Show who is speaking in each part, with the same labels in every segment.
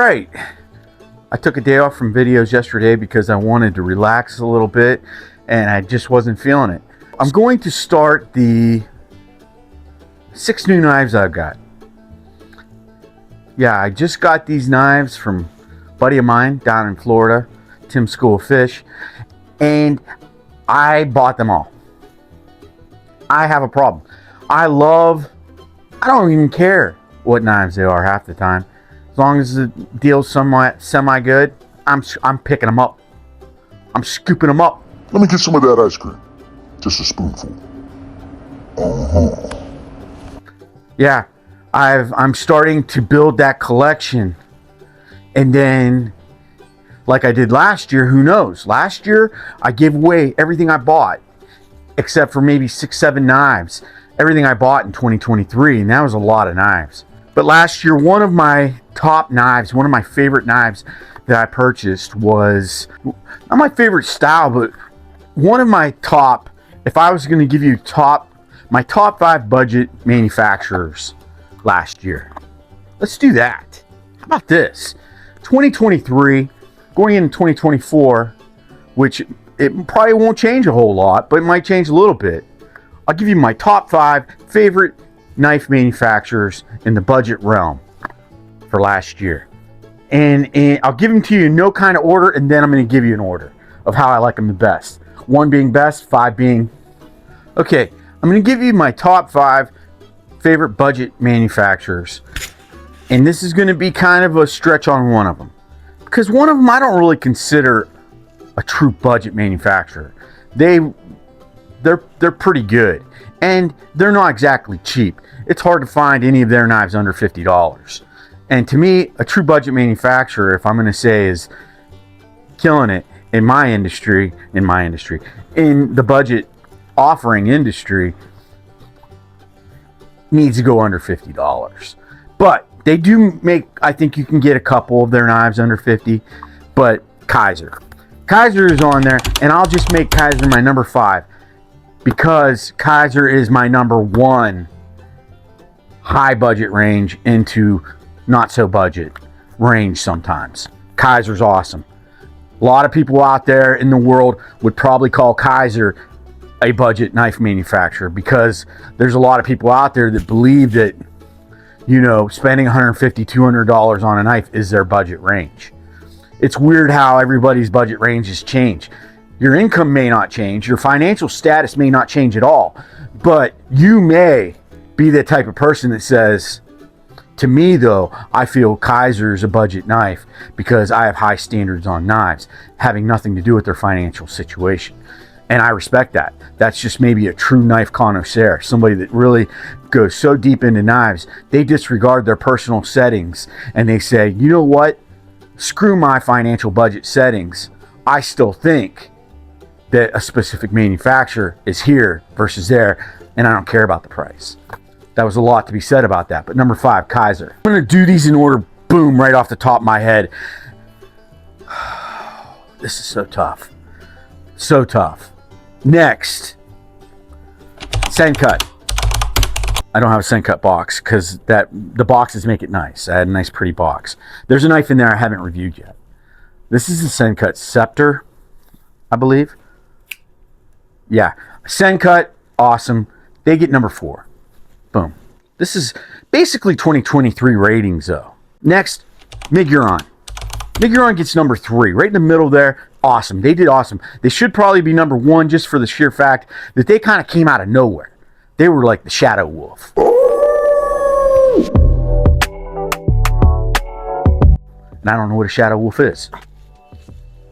Speaker 1: right. I took a day off from videos yesterday because I wanted to relax a little bit and I just wasn't feeling it. I'm going to start the 6 new knives I've got. Yeah, I just got these knives from a buddy of mine down in Florida, Tim School of Fish, and I bought them all. I have a problem. I don't even care what knives they are half the time. As long as the deal's semi good, I'm picking them up. I'm scooping them up.
Speaker 2: Let me get some of that ice cream. Just a spoonful.
Speaker 1: Yeah, I'm starting to build that collection. And then, like I did last year, who knows? Last year, I gave away everything I bought, except for maybe 6-7 knives. Everything I bought in 2023, and that was a lot of knives. But last year, one of my top knives, one of my favorite knives that I purchased was, not my favorite style, but one of my top, if I was going to give you my top 5 budget manufacturers last year. Let's do that. How about this? 2023, going into 2024, which it probably won't change a whole lot, but it might change a little bit. I'll give you my top 5 favorite knife manufacturers in the budget realm for last year. And I'll give them to you in no kind of order, and then I'm going to give you an order of how I like them the best. 1 being best, 5 being... Okay, I'm going to give you my top 5 favorite budget manufacturers. And this is going to be kind of a stretch on one of them. Because one of them I don't really consider a true budget manufacturer. They're pretty good. And they're not exactly cheap. It's hard to find any of their knives under $50. And to me, a true budget manufacturer, if I'm going to say, is killing it in my industry, in the budget offering industry, needs to go under $50. But they do make, I think you can get a couple of their knives under 50, but Kizer is on there, and I'll just make Kizer my number 5 because Kizer is my number 1 high budget range into not so budget range sometimes. Kizer's awesome. A lot of people out there in the world would probably call Kizer a budget knife manufacturer because there's a lot of people out there that believe that, you know, spending $150, $200 on a knife is their budget range. It's weird how everybody's budget ranges change. Your income may not change, your financial status may not change at all, but you may be the type of person that says, to me though, I feel Kizer is a budget knife because I have high standards on knives, having nothing to do with their financial situation. And I respect that. That's just maybe a true knife connoisseur, somebody that really goes so deep into knives, they disregard their personal settings and they say, you know what? Screw my financial budget settings. I still think that a specific manufacturer is here versus there, and I don't care about the price. That was a lot to be said about that. But number 5, Kizer. I'm going to do these in order, boom, right off the top of my head. This is so tough. So tough. Next, Sencut. I don't have a Sencut box because the boxes make it nice. I had a nice, pretty box. There's a knife in there I haven't reviewed yet. This is the Sencut Scepter, I believe. Yeah, Sencut, awesome. They get number 4. Boom. This is basically 2023 ratings, though. Next, Miguron. Miguron gets number 3, right in the middle there. Awesome. They did awesome. They should probably be number 1 just for the sheer fact that they kind of came out of nowhere. They were like the Shadow Wolf. And I don't know what a Shadow Wolf is.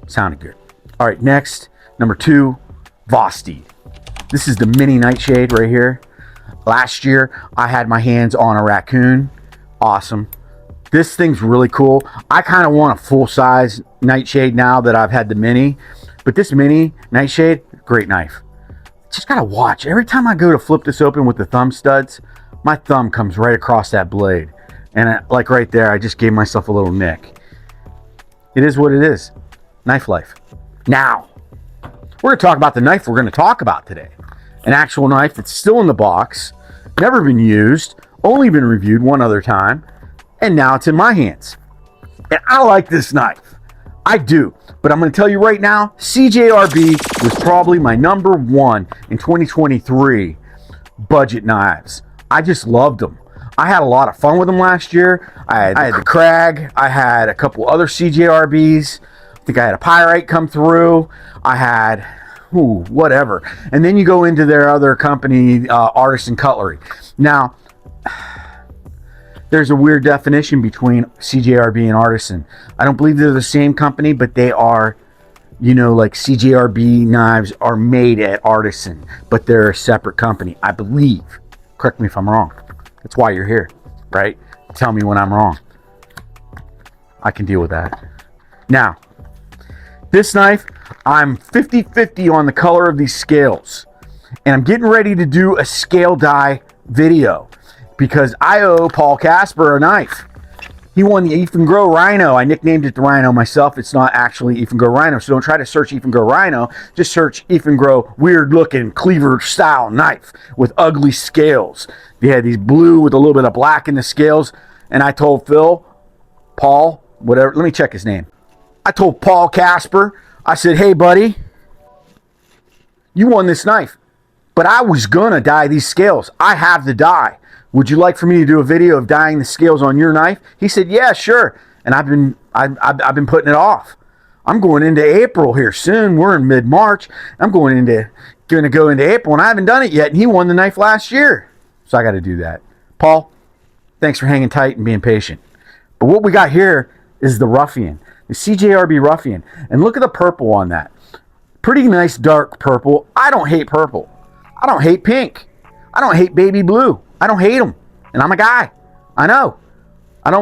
Speaker 1: Sounded good. All right, next, number 2, Vosteed. This is the mini nightshade right here. Last year, I had my hands on a raccoon. Awesome. This thing's really cool. I kind of want a full-size nightshade now that I've had the mini. But this mini nightshade, great knife. Just gotta watch. Every time I go to flip this open with the thumb studs, my thumb comes right across that blade. And like right there, I just gave myself a little nick. It is what it is. Knife life. Now, we're going to talk about the knife we're going to talk about today. An actual knife that's still in the box, never been used, only been reviewed one other time, and now it's in my hands. And I like this knife. I do. But I'm going to tell you right now, CJRB was probably my number one in 2023 budget knives. I just loved them. I had a lot of fun with them last year. I had the Krag. I had a couple other CJRBs. I think I had a Pyrite come through. I had, whatever. And then you go into their other company, Artisan Cutlery. Now, there's a weird definition between CJRB and Artisan. I don't believe they're the same company, but they are, like CJRB knives are made at Artisan, but they're a separate company, I believe. Correct me if I'm wrong. That's why you're here, right? Tell me when I'm wrong. I can deal with that. Now, this knife, I'm 50-50 on the color of these scales. And I'm getting ready to do a scale die video because I owe Paul Casper a knife. He won the Ethan Grow Rhino. I nicknamed it the Rhino myself. It's not actually Ethan Grow Rhino, so don't try to search Ethan Grow Rhino. Just search Ethan Grow weird-looking cleaver-style knife with ugly scales. They had these blue with a little bit of black in the scales, and I told Paul, whatever, let me check his name. I told Paul Casper, I said, hey, buddy, you won this knife, but I was going to dye these scales. I have the dye. Would you like for me to do a video of dyeing the scales on your knife? He said, yeah, sure. And I've been putting it off. I'm going into April here soon. We're in mid-March. I'm going to go into April, and I haven't done it yet. And he won the knife last year. So I got to do that. Paul, thanks for hanging tight and being patient. But what we got here is the Ruffian, the CJRB Ruffian. And look at the purple on that. Pretty nice dark purple. I don't hate purple. I don't hate pink. I don't hate baby blue. I don't hate them. And I'm a guy. I know.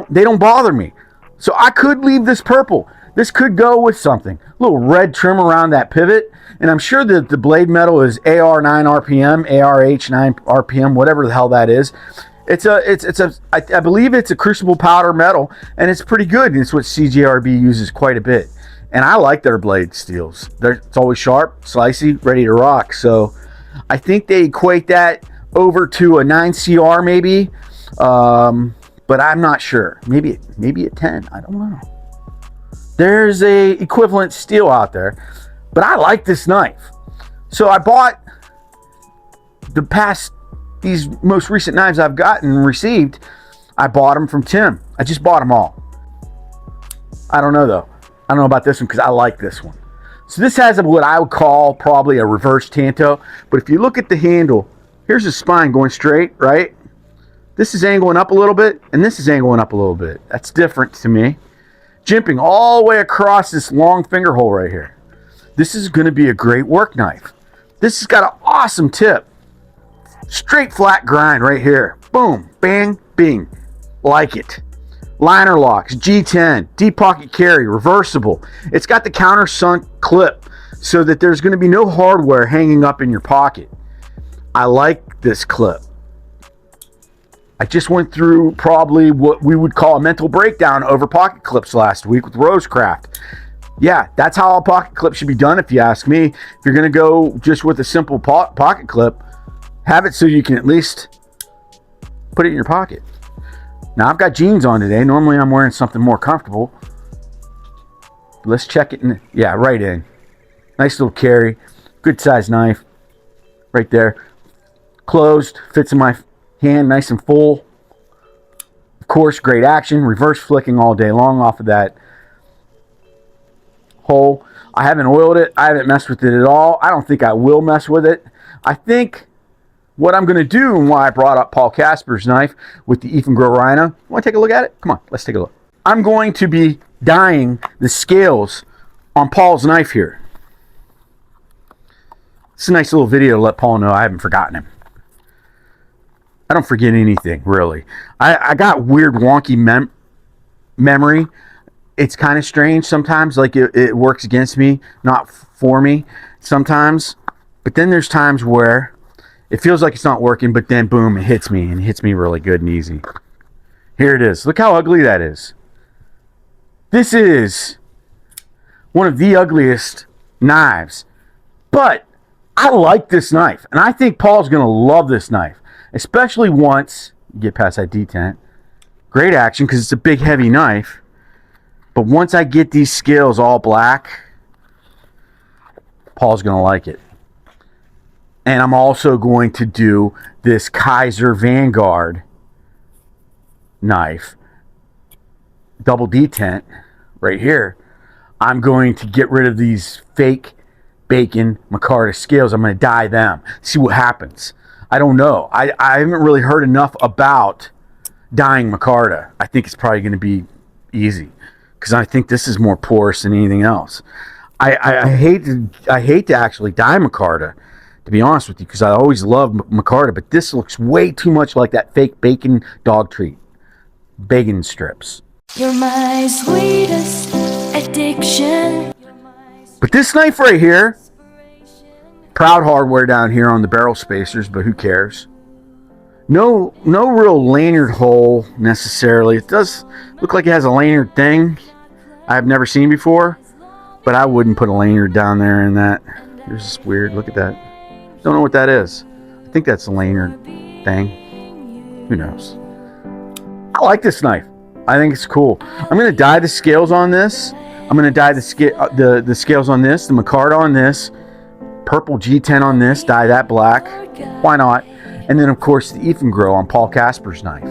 Speaker 1: They don't bother me. So I could leave this purple. This could go with something. A little red trim around that pivot. And I'm sure that the blade metal is AR9 RPM, ARH9 RPM, whatever the hell that is. I believe it's a crucible powder metal, and it's pretty good. And it's what CJRB uses quite a bit. And I like their blade steels. It's always sharp, slicey, ready to rock. So I think they equate that over to a 9CR maybe. But I'm not sure. Maybe a 10. I don't know. There's a equivalent steel out there. But I like this knife. So I bought these most recent knives I've gotten and received. I bought them from Tim. I just bought them all. I don't know though. I don't know about this one because I like this one. So this has what I would call probably a reverse Tanto. But if you look at the handle, here's the spine going straight, right? This is angling up a little bit, and this is angling up a little bit. That's different to me. Jimping all the way across this long finger hole right here. This is going to be a great work knife. This has got an awesome tip. Straight flat grind right here. Boom, bang, bing. Like it. Liner locks, G10, deep pocket carry, reversible. It's got the countersunk clip so that there's going to be no hardware hanging up in your pocket. I like this clip. I just went through probably what we would call a mental breakdown over pocket clips last week with Rosecraft. Yeah, that's how a pocket clip should be done if you ask me. If you're going to go just with a simple pocket clip, have it so you can at least put it in your pocket. Now, I've got jeans on today. Normally, I'm wearing something more comfortable. Let's check it. Yeah, right in. Nice little carry. Good size knife. Right there. Closed. Fits in my hand nice and full. Of course, great action. Reverse flicking all day long off of that hole. I haven't oiled it. I haven't messed with it at all. I don't think I will mess with it. I think what I'm going to do, and why I brought up Paul Casper's knife with the Ethan Grow Rhino. Want to take a look at it? Come on, let's take a look. I'm going to be dyeing the scales on Paul's knife here. It's a nice little video to let Paul know I haven't forgotten him. I don't forget anything, really. I got weird, wonky memory. It's kind of strange sometimes. Like it works against me, not for me sometimes. But then there's times where it feels like it's not working, but then boom, it hits me, and it hits me really good and easy. Here it is. Look how ugly that is. This is one of the ugliest knives. But I like this knife, and I think Paul's going to love this knife, especially once you get past that detent. Great action because it's a big, heavy knife. But once I get these scales all black, Paul's going to like it. And I'm also going to do this Kaiser Vanguard knife, double detent right here. I'm going to get rid of these fake bacon micarta scales. I'm going to dye them, see what happens. I don't know. I haven't really heard enough about dyeing micarta. I think it's probably going to be easy because I think this is more porous than anything else. I hate to actually dye micarta, to be honest with you, because I always loved micarta, but this looks way too much like that fake bacon dog treat, bacon strips.
Speaker 3: You're my sweetest addiction.
Speaker 1: But this knife right here, proud hardware down here on the barrel spacers, but who cares? No real lanyard hole necessarily. It does look like it has a lanyard thing I've never seen before, but I wouldn't put a lanyard down there in that. It's just weird. Look at that. Don't know what that is. I think that's a lanyard thing. Who knows? I like this knife. I think it's cool. I'm going to dye the scales on this. I'm going to dye the scales on this, the micarta on this, purple G10 on this, dye that black. Why not? And then, of course, the Ethan Grow on Paul Casper's knife.